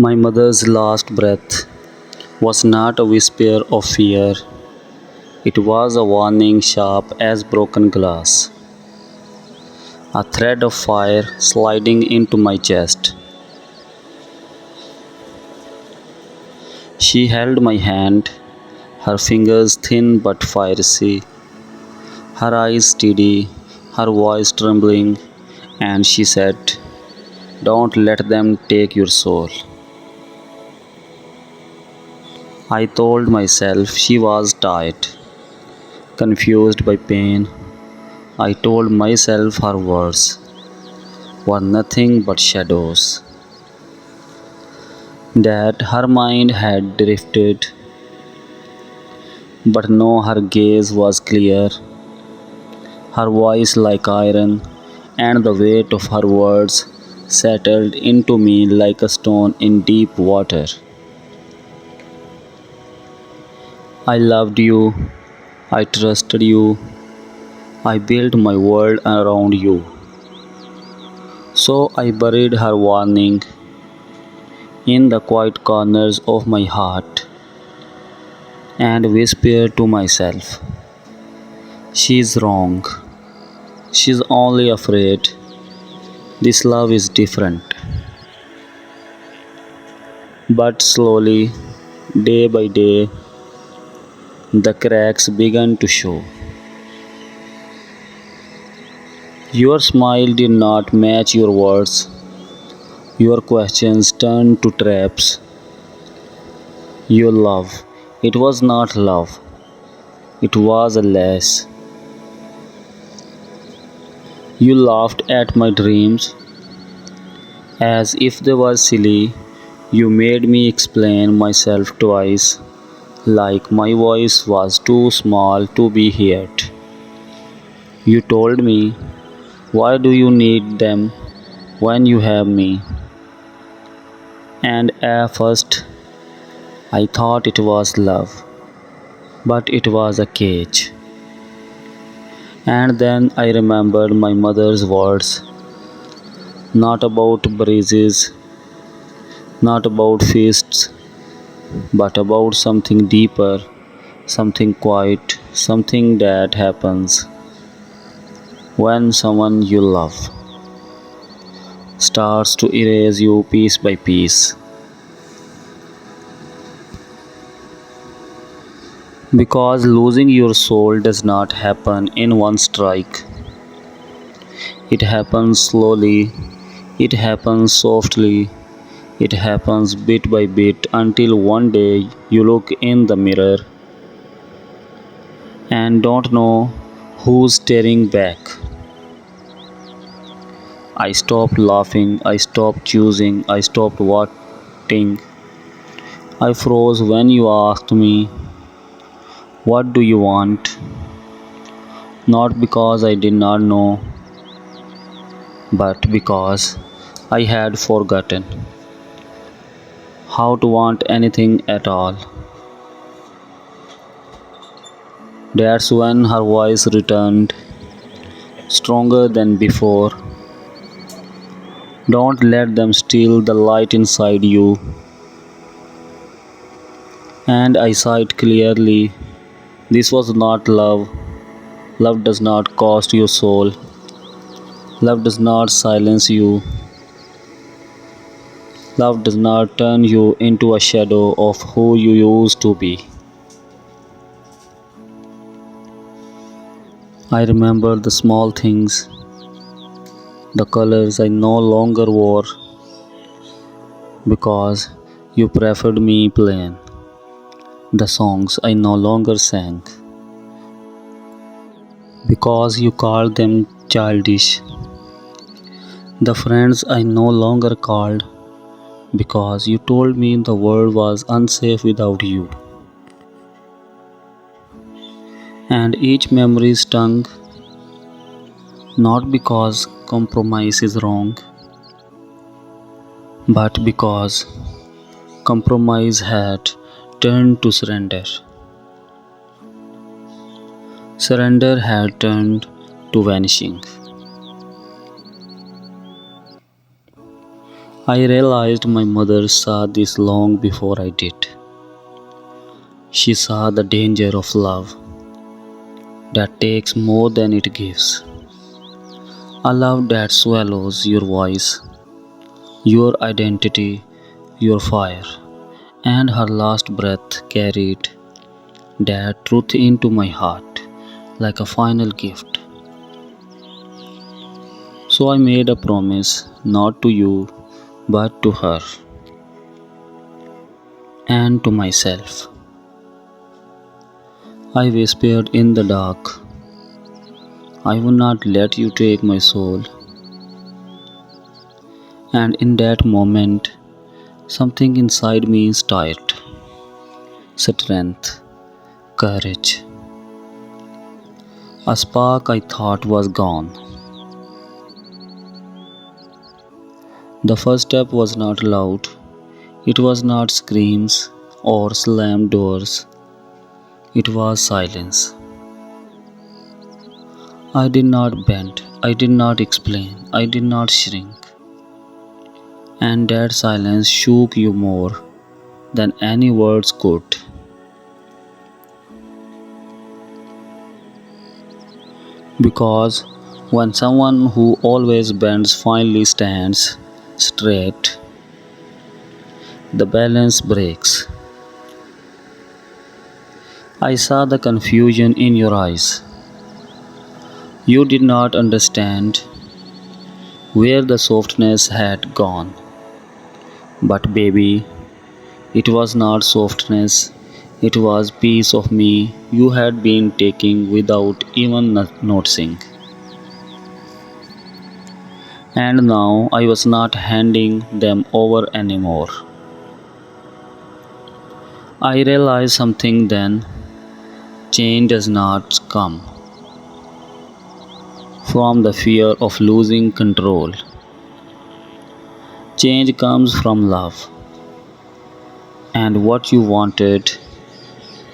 My mother's last breath was not a whisper of fear, it was a warning sharp as broken glass, a thread of fire sliding into my chest. She held my hand, her fingers thin but fiery, her eyes steady, her voice trembling, and she said, "Don't let them take your soul." I told myself she was tired, confused by pain. I told myself her words were nothing but shadows, that her mind had drifted, but no, her gaze was clear, her voice like iron, and the weight of her words settled into me like a stone in deep water. I loved you, I trusted you, I built my world around you. So I buried her warning in the quiet corners of my heart and whispered to myself, "She's wrong. She's only afraid. This love is different." But slowly, day by day, the cracks began to show. Your smile did not match your words. Your questions turned to traps. Your love, it was not love. It was a lash. You laughed at my dreams as if they were silly. You made me explain myself twice, like my voice was too small to be heard. You told me, "Why do you need them when you have me?" And at first, I thought it was love, but it was a cage. And then I remembered my mother's words, not about breezes, not about feasts, but about something deeper, something quiet, something that happens when someone you love starts to erase you piece by piece. Because losing your soul does not happen in one strike. It happens slowly, it happens softly, it happens bit by bit until one day you look in the mirror and don't know who's staring back. I stopped laughing, I stopped choosing, I stopped wanting. I froze when you asked me, "What do you want?" Not because I did not know, but because I had forgotten how to want anything at all. That's when her voice returned, stronger than before. "Don't let them steal the light inside you." And I sighed clearly. This was not love. Love does not cost your soul. Love does not silence you. Love does not turn you into a shadow of who you used to be. I remember the small things, the colors I no longer wore because you preferred me plain, the songs I no longer sang because you called them childish, the friends I no longer called because you told me the world was unsafe without you. And each memory stung, not because compromise is wrong, but because compromise had turned to surrender. Surrender had turned to vanishing. I realized my mother saw this long before I did. She saw the danger of love that takes more than it gives. A love that swallows your voice, your identity, your fire, and her last breath carried that truth into my heart like a final gift. So I made a promise not to you but to her and to myself. I whispered in the dark, I will not let you take my soul. And in that moment, something inside me stirred strength, courage, a spark I thought was gone. The first step was not loud, it was not screams or slammed doors, it was silence. I did not bend, I did not explain, I did not shrink. And that silence shook you more than any words could. Because when someone who always bends finally stands straight, the balance breaks. I saw the confusion in your eyes. You did not understand where the softness had gone. But, baby, it was not softness, it was piece of me you had been taking without even noticing. And now I was not handing them over anymore. I realized something then: change does not come from the fear of losing control. Change comes from love. And what you wanted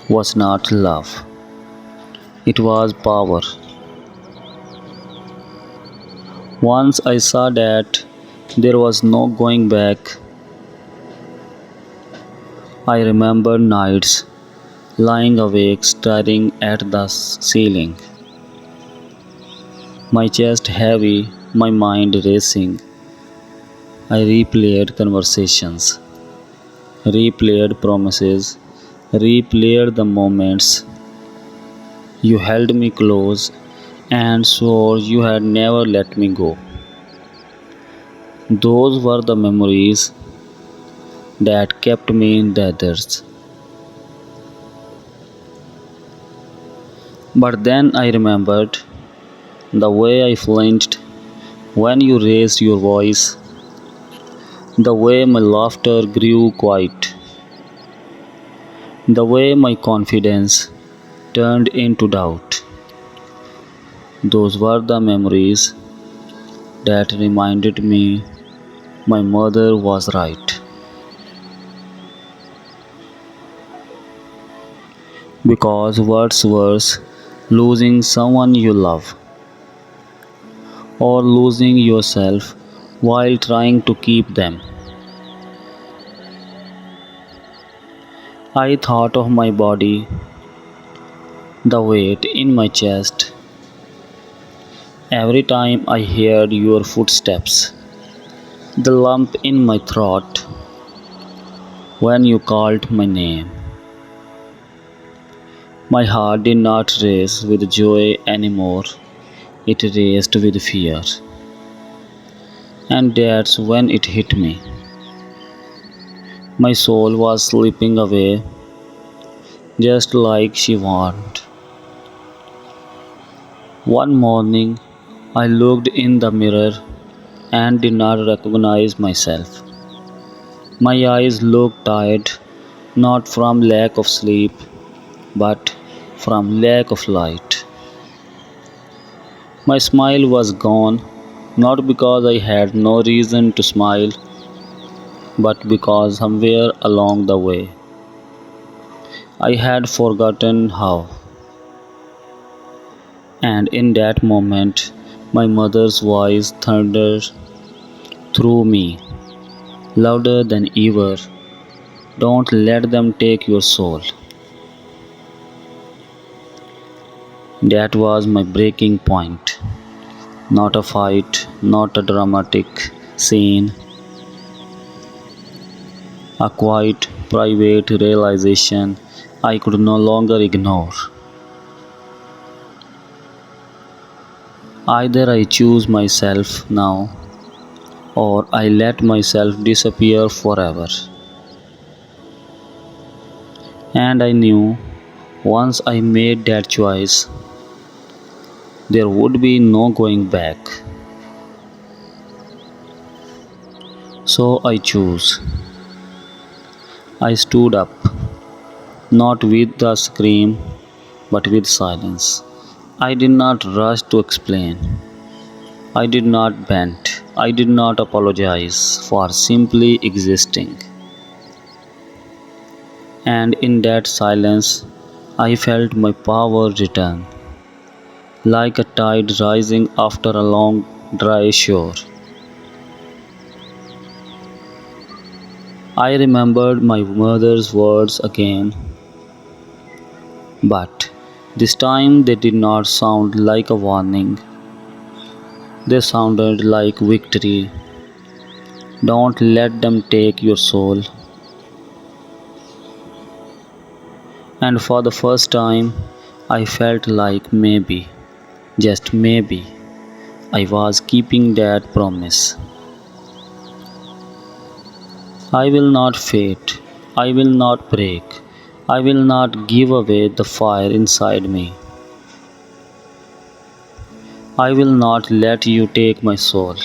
was not love, it was power. Once I saw that there was no going back, I remember nights lying awake staring at the ceiling, my chest heavy, my mind racing. I replayed conversations, replayed promises, replayed the moments you held me close and swore you had never let me go. Those were the memories that kept me in the others. But then I remembered the way I flinched when you raised your voice, the way my laughter grew quiet, the way my confidence turned into doubt. Those were the memories that reminded me my mother was right. Because what's worse, losing someone you love, or losing yourself while trying to keep them. I thought of my body, the weight in my chest, every time I heard your footsteps, the lump in my throat when you called my name. My heart did not race with joy anymore, it raced with fear. And that's when it hit me. My soul was slipping away, just like she warned. One morning, I looked in the mirror and did not recognize myself. My eyes looked tired, not from lack of sleep, but from lack of light. My smile was gone, not because I had no reason to smile, but because somewhere along the way I had forgotten how. And in that moment, my mother's voice thundered through me. louder than ever. Don't let them take your soul. That was my breaking point. Not a fight, not a dramatic scene, a quiet, private realization I could no longer ignore. Either I choose myself now, or I let myself disappear forever. And I knew once I made that choice, there would be no going back. So I chose. I stood up, not with the scream, but with silence. I did not rush to explain. I did not bend. I did not apologize for simply existing. And in that silence, I felt my power return, like a tide rising after a long dry shore. I remembered my mother's words again, but this time they did not sound like a warning. They sounded like victory. Don't let them take your soul. And for the first time, I felt like maybe, just maybe, I was keeping that promise. I will not fade. I will not break. I will not give away the fire inside me. I will not let you take my soul.